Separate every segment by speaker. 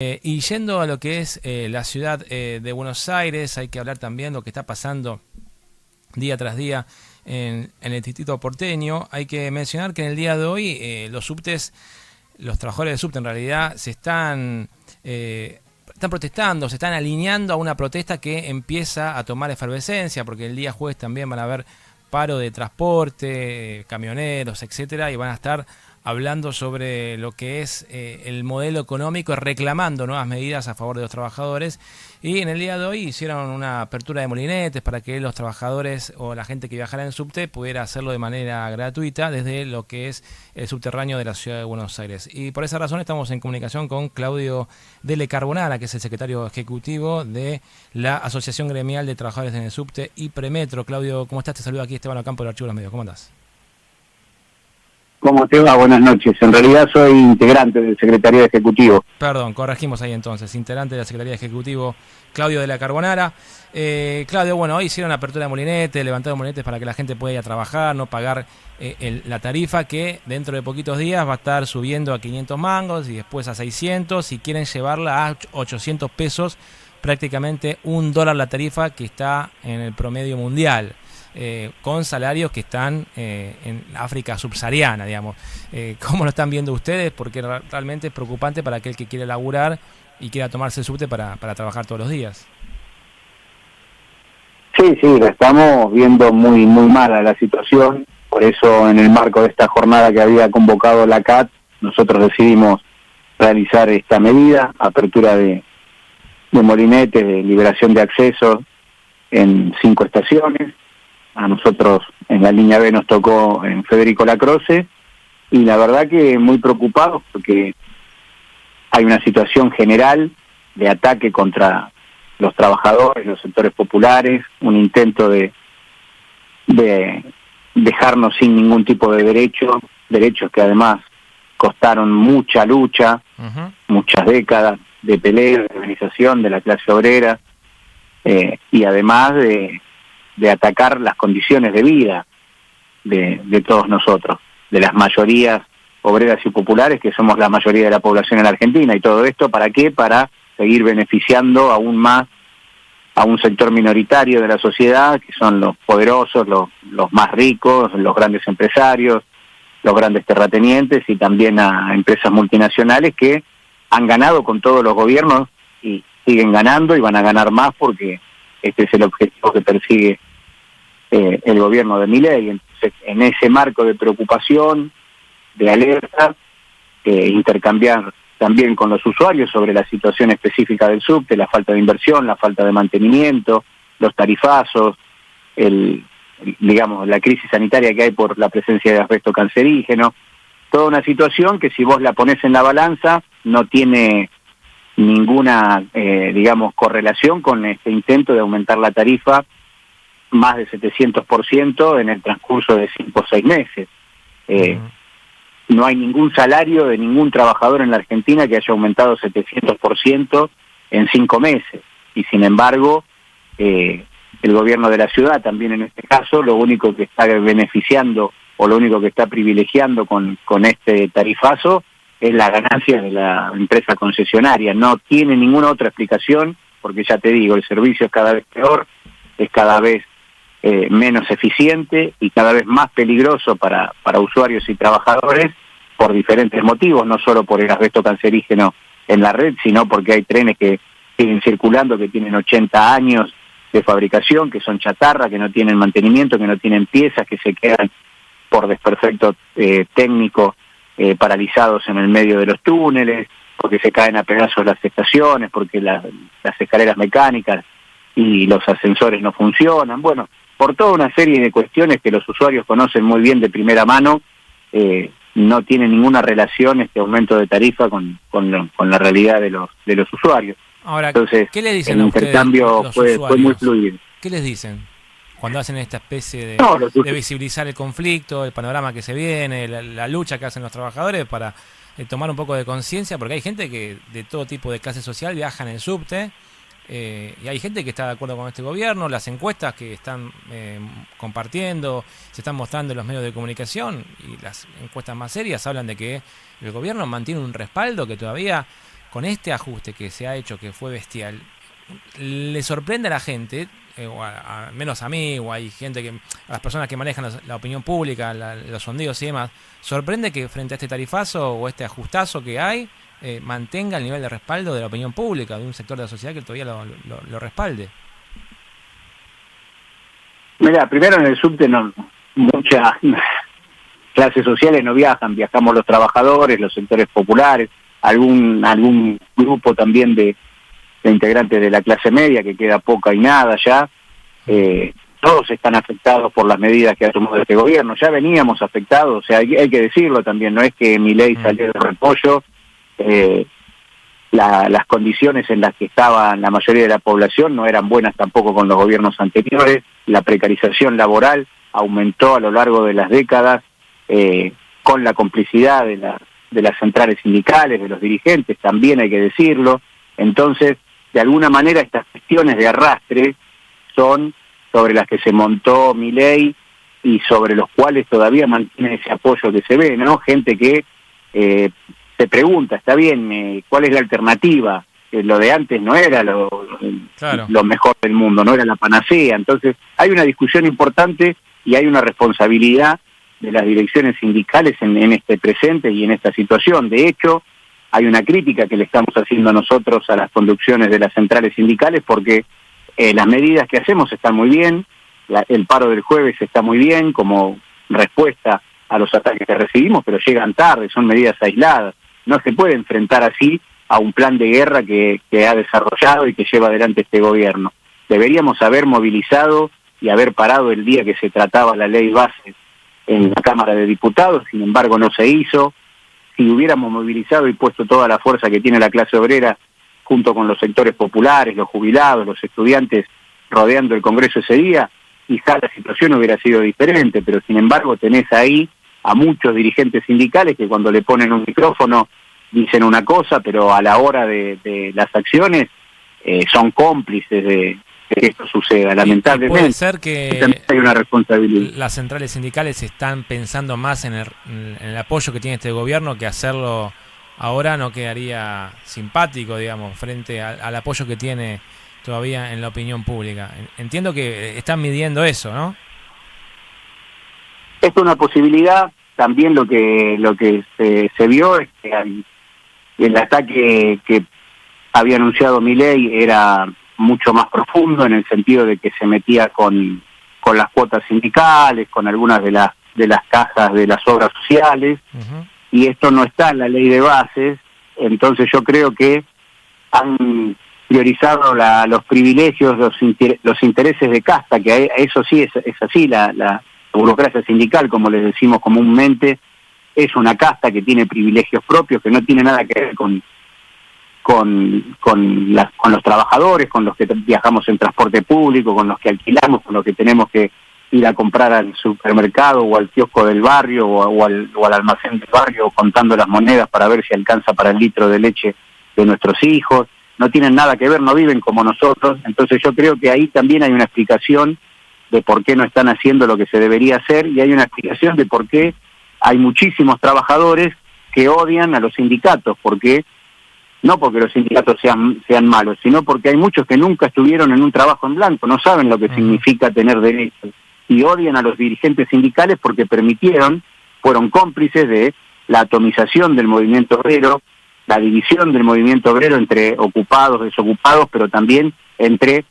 Speaker 1: Y yendo a lo que es la ciudad de Buenos Aires, hay que hablar también de lo que está pasando día tras día en el distrito porteño. Hay que mencionar que en el día de hoy los subtes, los trabajadores de subte en realidad están protestando, se están alineando a una protesta que empieza a tomar efervescencia, porque el día jueves también van a haber paro de transporte, camioneros, etcétera, y van a estar hablando sobre lo que es el modelo económico, reclamando nuevas medidas a favor de los trabajadores. Y en el día de hoy hicieron una apertura de molinetes para que los trabajadores o la gente que viajara en subte pudiera hacerlo de manera gratuita desde lo que es el subterráneo de la ciudad de Buenos Aires. Y por esa razón estamos en comunicación con Claudio Delle Carbonara, que es el secretario ejecutivo de la Asociación Gremial de Trabajadores en el Subte y Premetro. Claudio, ¿cómo estás? Te saluda aquí Esteban Ocampo del Archivo de los Medios. ¿Cómo andás?
Speaker 2: ¿Cómo te va? Buenas noches. En realidad soy integrante del Secretariado Ejecutivo.
Speaker 1: Perdón, corregimos ahí entonces. Integrante de la Secretaría Ejecutivo, Claudio Delle Carbonara. Claudio, bueno, hoy hicieron apertura de molinetes, levantaron molinetes para que la gente pueda ir a trabajar, no pagar la tarifa que dentro de poquitos días va a estar subiendo a 500 mangos y después a 600 y quieren llevarla a 800 pesos, prácticamente $1 la tarifa que está en el promedio mundial. Con salarios que están en África subsahariana, digamos. ¿Cómo lo están viendo ustedes? Porque realmente es preocupante para aquel que quiere laburar y quiera tomarse el subte para trabajar todos los días.
Speaker 2: Sí, la estamos viendo muy mala la situación. Por eso, en el marco de esta jornada que había convocado la CAT, nosotros decidimos realizar esta medida, apertura de molinetes, de liberación de acceso en 5 estaciones. A nosotros en la línea B nos tocó en Federico Lacroze, y la verdad que muy preocupados porque hay una situación general de ataque contra los trabajadores, los sectores populares, un intento de dejarnos sin ningún tipo de derechos que además costaron mucha lucha, muchas décadas de pelea, de organización de la clase obrera, y además de atacar las condiciones de vida de todos nosotros, de las mayorías obreras y populares, que somos la mayoría de la población en la Argentina. Y todo esto, ¿para qué? Para seguir beneficiando aún más a un sector minoritario de la sociedad, que son los poderosos, los más ricos, los grandes empresarios, los grandes terratenientes, y también a empresas multinacionales que han ganado con todos los gobiernos y siguen ganando y van a ganar más, porque este es el objetivo que persigue el gobierno de Milei. Entonces, en ese marco de preocupación, de alerta, intercambiar también con los usuarios sobre la situación específica del subte, la falta de inversión, la falta de mantenimiento, los tarifazos, digamos, la crisis sanitaria que hay por la presencia de asbesto cancerígeno, toda una situación que, si vos la ponés en la balanza, no tiene ninguna, digamos, correlación con este intento de aumentar la tarifa más de 700% en el transcurso de 5 o 6 meses. No hay ningún salario de ningún trabajador en la Argentina que haya aumentado 700% en 5 meses. Y sin embargo, el gobierno de la ciudad, también en este caso, lo único que está beneficiando o lo único que está privilegiando con este tarifazo es la ganancia de la empresa concesionaria. No tiene ninguna otra explicación, porque ya te digo, el servicio es cada vez peor, es cada vez menos eficiente y cada vez más peligroso para usuarios y trabajadores, por diferentes motivos, no solo por el asbesto cancerígeno en la red, sino porque hay trenes que siguen circulando, que tienen 80 años de fabricación, que son chatarra, que no tienen mantenimiento, que no tienen piezas, que se quedan por desperfecto técnico paralizados en el medio de los túneles, porque se caen a pedazos las estaciones, porque las escaleras mecánicas y los ascensores no funcionan. Bueno, por toda una serie de cuestiones que los usuarios conocen muy bien de primera mano, no tiene ninguna relación este aumento de tarifa con la realidad de los usuarios.
Speaker 1: Ahora,
Speaker 2: entonces,
Speaker 1: ¿qué le dicen
Speaker 2: el
Speaker 1: a ustedes,
Speaker 2: intercambio
Speaker 1: los
Speaker 2: fue muy
Speaker 1: usuarios?
Speaker 2: fluido.
Speaker 1: ¿Qué les dicen cuando hacen esta especie de visibilizar el conflicto, el panorama que se viene, la lucha que hacen los trabajadores para tomar un poco de conciencia? Porque hay gente que de todo tipo de clase social viaja en el subte, y hay gente que está de acuerdo con este gobierno. Las encuestas que están compartiendo, se están mostrando en los medios de comunicación, y las encuestas más serias hablan de que el gobierno mantiene un respaldo que todavía con este ajuste que se ha hecho, que fue bestial, le sorprende a la gente, o menos a mí, o hay gente a las personas que manejan la opinión pública, los sondeos y demás, sorprende que frente a este tarifazo o este ajustazo que hay, mantenga el nivel de respaldo de la opinión pública, de un sector de la sociedad que todavía lo respalde.
Speaker 2: Mira, primero en el subte muchas clases sociales no viajan, viajamos los trabajadores, los sectores populares, algún grupo también de integrantes de la clase media, que queda poca y nada ya. Todos están afectados por las medidas que ha tomado este gobierno. Ya veníamos afectados, o sea, hay que decirlo también, no es que Milei salió de repollo. Las condiciones en las que estaba la mayoría de la población no eran buenas tampoco con los gobiernos anteriores. La precarización laboral aumentó a lo largo de las décadas, con la complicidad de las centrales sindicales, de los dirigentes, también hay que decirlo. Entonces, de alguna manera, estas cuestiones de arrastre son sobre las que se montó Milei y sobre los cuales todavía mantiene ese apoyo que se ve, ¿no? Gente que se pregunta, está bien, ¿cuál es la alternativa? Lo de antes no era lo mejor del mundo, no era la panacea. Entonces, hay una discusión importante y hay una responsabilidad de las direcciones sindicales en este presente y en esta situación. De hecho, hay una crítica que le estamos haciendo nosotros a las conducciones de las centrales sindicales porque las medidas que hacemos están muy bien, el paro del jueves está muy bien como respuesta a los ataques que recibimos, pero llegan tarde, son medidas aisladas. No se puede enfrentar así a un plan de guerra que ha desarrollado y que lleva adelante este gobierno. Deberíamos haber movilizado y haber parado el día que se trataba la ley base en la Cámara de Diputados, sin embargo no se hizo. Si hubiéramos movilizado y puesto toda la fuerza que tiene la clase obrera junto con los sectores populares, los jubilados, los estudiantes rodeando el Congreso ese día, quizá la situación hubiera sido diferente, pero sin embargo tenés ahí a muchos dirigentes sindicales que cuando le ponen un micrófono dicen una cosa, pero a la hora de las acciones son cómplices de que esto suceda, lamentablemente.
Speaker 1: Puede ser que
Speaker 2: hay una responsabilidad.
Speaker 1: Las centrales sindicales están pensando más en el apoyo que tiene este gobierno, que hacerlo ahora no quedaría simpático, digamos, frente al apoyo que tiene todavía en la opinión pública. Entiendo que están midiendo eso, ¿no?
Speaker 2: Es una posibilidad. También lo que se vio es que el ataque que había anunciado Milei era mucho más profundo, en el sentido de que se metía con las cuotas sindicales, con algunas de las cajas de las obras sociales, y esto no está en la ley de bases. Entonces yo creo que han priorizado los privilegios, los intereses de casta, que eso sí es así, la burocracia sindical, como les decimos comúnmente, es una casta que tiene privilegios propios, que no tiene nada que ver con los trabajadores, con los que viajamos en transporte público, con los que alquilamos, con los que tenemos que ir a comprar al supermercado o al kiosco del barrio o al almacén del barrio contando las monedas para ver si alcanza para el litro de leche de nuestros hijos. No tienen nada que ver, no viven como nosotros. Entonces yo creo que ahí también hay una explicación de por qué no están haciendo lo que se debería hacer, y hay una explicación de por qué hay muchísimos trabajadores que odian a los sindicatos, no porque los sindicatos sean malos, sino porque hay muchos que nunca estuvieron en un trabajo en blanco, no saben lo que significa tener derechos, y odian a los dirigentes sindicales porque fueron cómplices de la atomización del movimiento obrero, la división del movimiento obrero entre ocupados, desocupados, pero también entre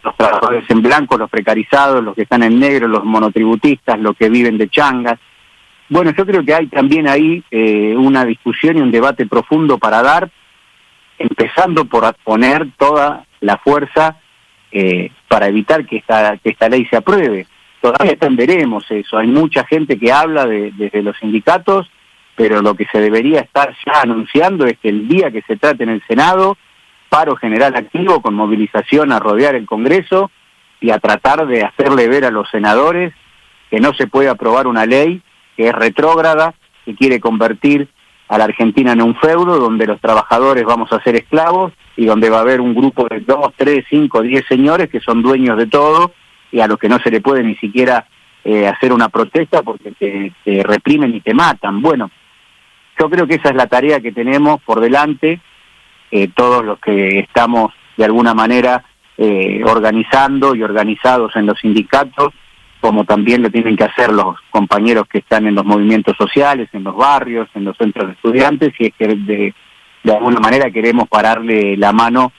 Speaker 2: los trabajadores en blanco, los precarizados, los que están en negro, los monotributistas, los que viven de changas. Bueno, yo creo que hay también ahí una discusión y un debate profundo para dar, empezando por poner toda la fuerza para evitar que esta ley se apruebe. Todavía veremos eso. Hay mucha gente que habla desde los sindicatos, pero lo que se debería estar ya anunciando es que el día que se trate en el Senado, paro general activo con movilización a rodear el Congreso y a tratar de hacerle ver a los senadores que no se puede aprobar una ley que es retrógrada, que quiere convertir a la Argentina en un feudo donde los trabajadores vamos a ser esclavos y donde va a haber un grupo de 2, 3, 5, 10 señores que son dueños de todo y a los que no se le puede ni siquiera hacer una protesta porque te reprimen y te matan. Bueno, yo creo que esa es la tarea que tenemos por delante, todos los que estamos de alguna manera organizando y organizados en los sindicatos, como también lo tienen que hacer los compañeros que están en los movimientos sociales, en los barrios, en los centros de estudiantes, y es que de alguna manera queremos pararle la mano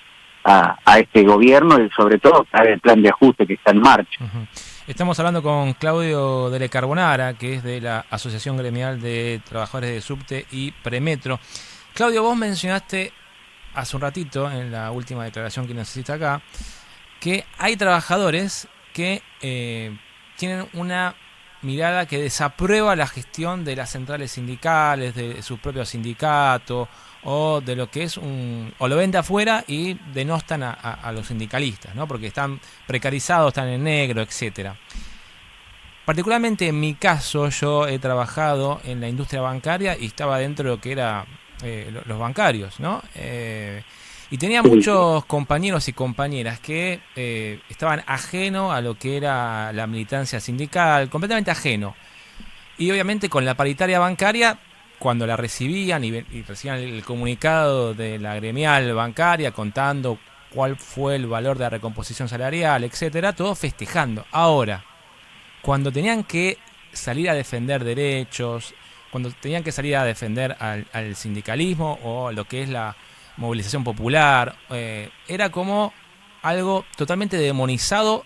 Speaker 2: a este gobierno y sobre todo a el plan de ajuste que está en marcha.
Speaker 1: Uh-huh. Estamos hablando con Claudio Dele Carbonara, que es de la Asociación Gremial de Trabajadores de Subte y Premetro. Claudio, vos mencionaste hace un ratito, en la última declaración que nos hiciste acá, que hay trabajadores que tienen una mirada que desaprueba la gestión de las centrales sindicales, de sus propios sindicatos, o de lo que es o lo ven de afuera y denostan a los sindicalistas, ¿no? Porque están precarizados, están en negro, etcétera. Particularmente en mi caso, yo he trabajado en la industria bancaria y estaba dentro de lo que era los bancarios, ¿no? Y tenía muchos compañeros y compañeras que estaban ajenos a lo que era la militancia sindical, completamente ajeno. Y obviamente con la paritaria bancaria, cuando la recibían y recibían el comunicado de la gremial bancaria contando cuál fue el valor de la recomposición salarial, etcétera, todos festejando. Ahora, cuando tenían que salir a defender derechos, cuando tenían que salir a defender al sindicalismo o lo que es la movilización popular, era como algo totalmente demonizado,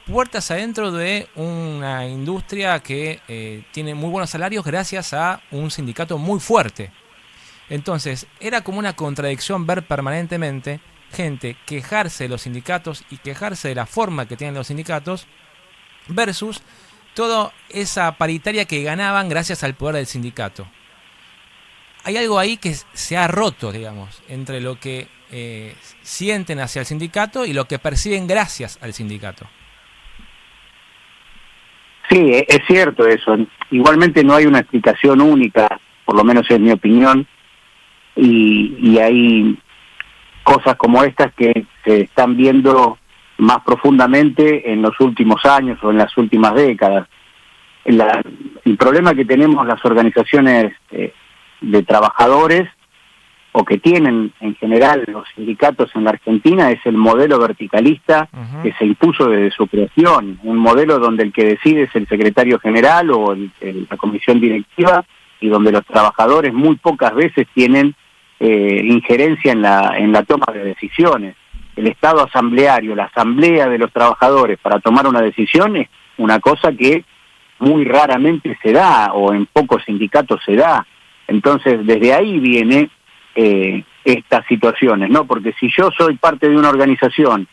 Speaker 1: puertas adentro de una industria que tiene muy buenos salarios gracias a un sindicato muy fuerte. Entonces, era como una contradicción ver permanentemente gente quejarse de los sindicatos y quejarse de la forma que tienen los sindicatos versus toda esa paritaria que ganaban gracias al poder del sindicato. Hay algo ahí que se ha roto, digamos, entre lo que sienten hacia el sindicato y lo que perciben gracias al sindicato.
Speaker 2: Sí, es cierto eso. Igualmente no hay una explicación única, por lo menos en mi opinión, y hay cosas como estas que se están viendo más profundamente en los últimos años o en las últimas décadas. El problema que tenemos las organizaciones de trabajadores, o que tienen en general los sindicatos en la Argentina, es el modelo verticalista que se impuso desde su creación, un modelo donde el que decide es el secretario general o la comisión directiva, y donde los trabajadores muy pocas veces tienen injerencia en la toma de decisiones. El Estado asambleario, la asamblea de los trabajadores para tomar una decisión es una cosa que muy raramente se da, o en pocos sindicatos se da. Entonces, desde ahí viene estas situaciones, ¿no? Porque si yo soy parte de una organización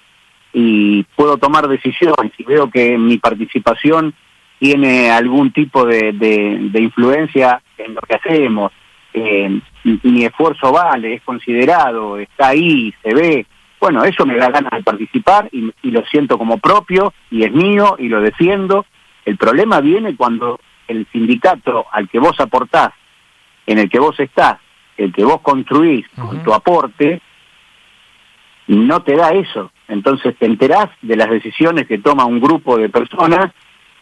Speaker 2: y puedo tomar decisiones y veo que mi participación tiene algún tipo de influencia en lo que hacemos, mi esfuerzo vale, es considerado, está ahí, se ve, bueno, eso me da ganas de participar y lo siento como propio y es mío y lo defiendo. El problema viene cuando el sindicato al que vos aportás, en el que vos estás, el que vos construís con tu aporte, no te da eso. Entonces te enterás de las decisiones que toma un grupo de personas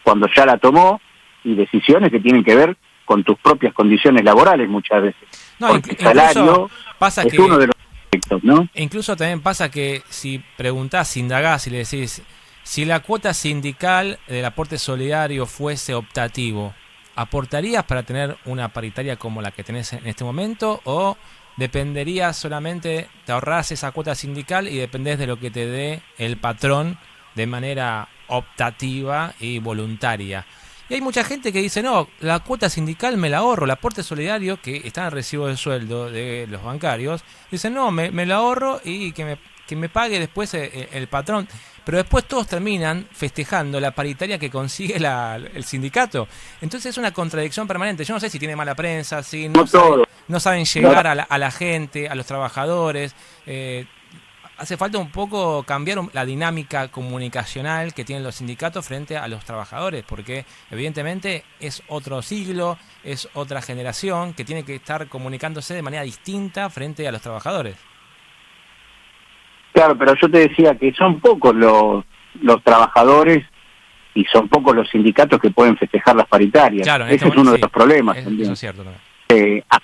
Speaker 2: cuando ya la tomó, y decisiones que tienen que ver con tus propias condiciones laborales muchas veces.
Speaker 1: No,
Speaker 2: porque el salario
Speaker 1: pasa
Speaker 2: es
Speaker 1: que,
Speaker 2: uno de los aspectos, ¿no?
Speaker 1: Incluso también pasa que si preguntás, si indagás y le decís, si la cuota sindical del aporte solidario fuese optativo, ¿aportarías para tener una paritaria como la que tenés en este momento? ¿O dependerías solamente, te ahorrás esa cuota sindical y dependés de lo que te dé el patrón de manera optativa y voluntaria? Y hay mucha gente que dice, no, la cuota sindical me la ahorro, el aporte solidario, que está en el recibo de sueldo de los bancarios, dicen, no, me la ahorro y que me pague después el patrón. Pero después todos terminan festejando la paritaria que consigue el sindicato. Entonces es una contradicción permanente. Yo no sé si tiene mala prensa, si no saben llegar a la gente, a los trabajadores. Hace falta un poco cambiar la dinámica comunicacional que tienen los sindicatos frente a los trabajadores, porque evidentemente es otro siglo, es otra generación que tiene que estar comunicándose de manera distinta frente a los trabajadores.
Speaker 2: Claro, pero yo te decía que son pocos los trabajadores y son pocos los sindicatos que pueden festejar las paritarias.
Speaker 1: Claro,
Speaker 2: ese es uno de los problemas.
Speaker 1: Eso es cierto también.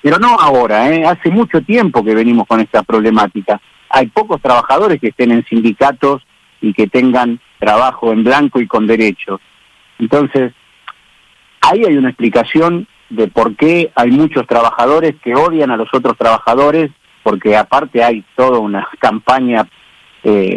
Speaker 2: Pero no ahora, hace mucho tiempo que venimos con esta problemática. Hay pocos trabajadores que estén en sindicatos y que tengan trabajo en blanco y con derechos. Entonces, ahí hay una explicación de por qué hay muchos trabajadores que odian a los otros trabajadores, porque aparte hay toda una campaña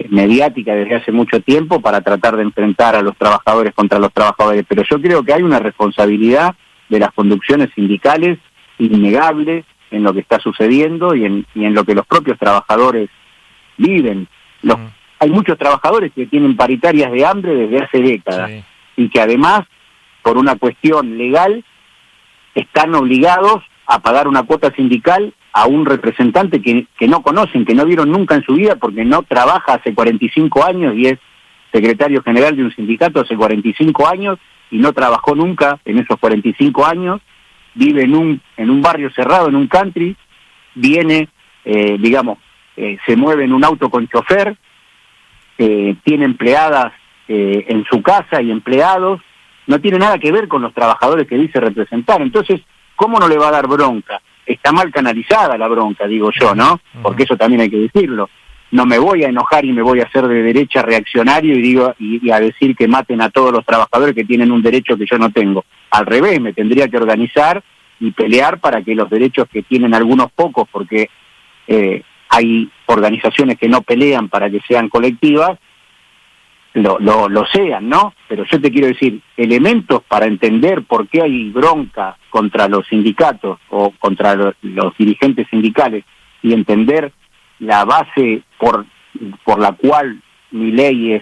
Speaker 2: mediática desde hace mucho tiempo para tratar de enfrentar a los trabajadores contra los trabajadores. Pero yo creo que hay una responsabilidad de las conducciones sindicales innegable en lo que está sucediendo y en lo que los propios trabajadores viven. Hay muchos trabajadores que tienen paritarias de hambre desde hace décadas, sí, y que además, por una cuestión legal, están obligados a pagar una cuota sindical a un representante que no conocen, que no vieron nunca en su vida porque no trabaja hace 45 años y es secretario general de un sindicato hace 45 años y no trabajó nunca en esos 45 años, vive en un barrio cerrado, en un country, viene, se mueve en un auto con chofer, tiene empleadas en su casa y empleados, no tiene nada que ver con los trabajadores que dice representar. Entonces, ¿cómo no le va a dar bronca? Está mal canalizada la bronca, digo yo, ¿no? Porque eso también hay que decirlo. No me voy a enojar y me voy a hacer de derecha reaccionario y a decir que maten a todos los trabajadores que tienen un derecho que yo no tengo. Al revés, me tendría que organizar y pelear para que los derechos que tienen algunos pocos, porque hay organizaciones que no pelean para que sean colectivas, lo sean, ¿no? Pero yo te quiero decir, elementos para entender por qué hay bronca contra los sindicatos o contra los dirigentes sindicales y entender la base por la cual Milei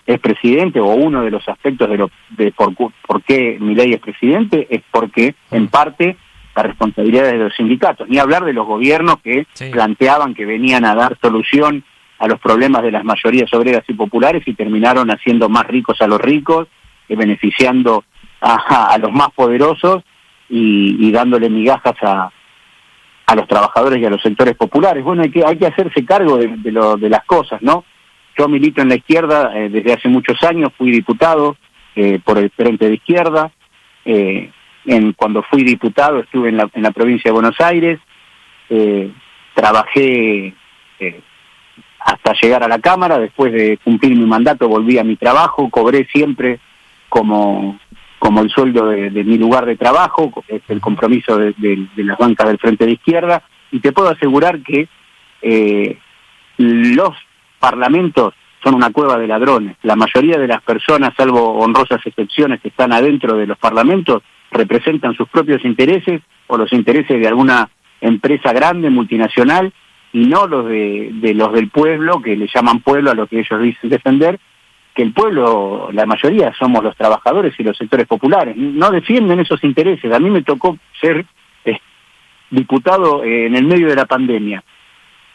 Speaker 2: es presidente, o uno de los aspectos de por qué Milei es presidente, es porque en parte la responsabilidad es de los sindicatos, ni hablar de los gobiernos que planteaban que venían a dar solución a los problemas de las mayorías obreras y populares y terminaron haciendo más ricos a los ricos, beneficiando a los más poderosos y dándole migajas a los trabajadores y a los sectores populares. Bueno, hay que hacerse cargo de las cosas, ¿no? Yo milito en la izquierda desde hace muchos años, fui diputado por el Frente de Izquierda. Cuando fui diputado estuve en la provincia de Buenos Aires, trabajé hasta llegar a la Cámara. Después de cumplir mi mandato volví a mi trabajo, cobré siempre como el sueldo de mi lugar de trabajo, es el compromiso de las bancas del Frente de Izquierda, y te puedo asegurar que los parlamentos son una cueva de ladrones. La mayoría de las personas, salvo honrosas excepciones que están adentro de los parlamentos, representan sus propios intereses o los intereses de alguna empresa grande, multinacional, y no los los del pueblo, que le llaman pueblo a lo que ellos dicen defender, que el pueblo, la mayoría, somos los trabajadores y los sectores populares. No defienden esos intereses. A mí me tocó ser diputado en el medio de la pandemia.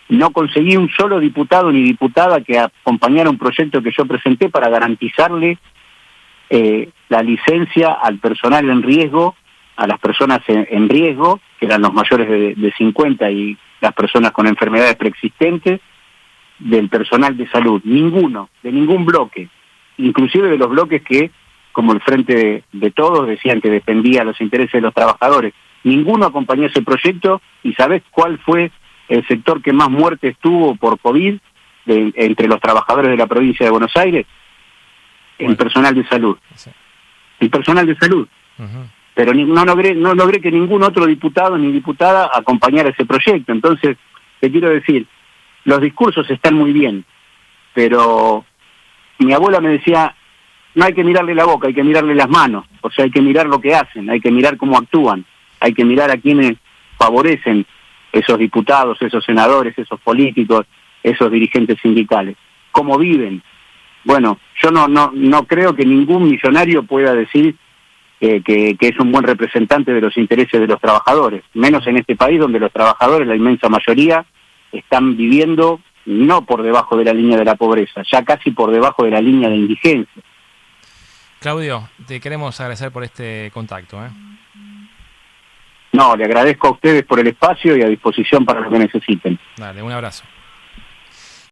Speaker 2: No conseguí un solo diputado ni diputada que acompañara un proyecto que yo presenté para garantizarle la licencia al personal en riesgo, a las personas en riesgo, que eran los mayores de 50 y las personas con enfermedades preexistentes, del personal de salud. Ninguno, de ningún bloque, inclusive de los bloques que, como el Frente de Todos, decían que defendía los intereses de los trabajadores. Ninguno acompañó ese proyecto. ¿Y sabés cuál fue el sector que más muertes tuvo por COVID entre los trabajadores de la provincia de Buenos Aires? El personal de salud. Sí. El personal de salud. Pero no logré que ningún otro diputado ni diputada acompañara ese proyecto. Entonces, te quiero decir, los discursos están muy bien, pero mi abuela me decía, no hay que mirarle la boca, hay que mirarle las manos. O sea, hay que mirar lo que hacen, hay que mirar cómo actúan, hay que mirar a quienes favorecen esos diputados, esos senadores, esos políticos, esos dirigentes sindicales, cómo viven. Bueno, yo no creo que ningún millonario pueda decir que es un buen representante de los intereses de los trabajadores, menos en este país donde los trabajadores, la inmensa mayoría, están viviendo no por debajo de la línea de la pobreza, ya casi por debajo de la línea de indigencia.
Speaker 1: Claudio, te queremos agradecer por este contacto.
Speaker 2: No, le agradezco a ustedes por el espacio y a disposición para lo que necesiten.
Speaker 1: Dale, un abrazo.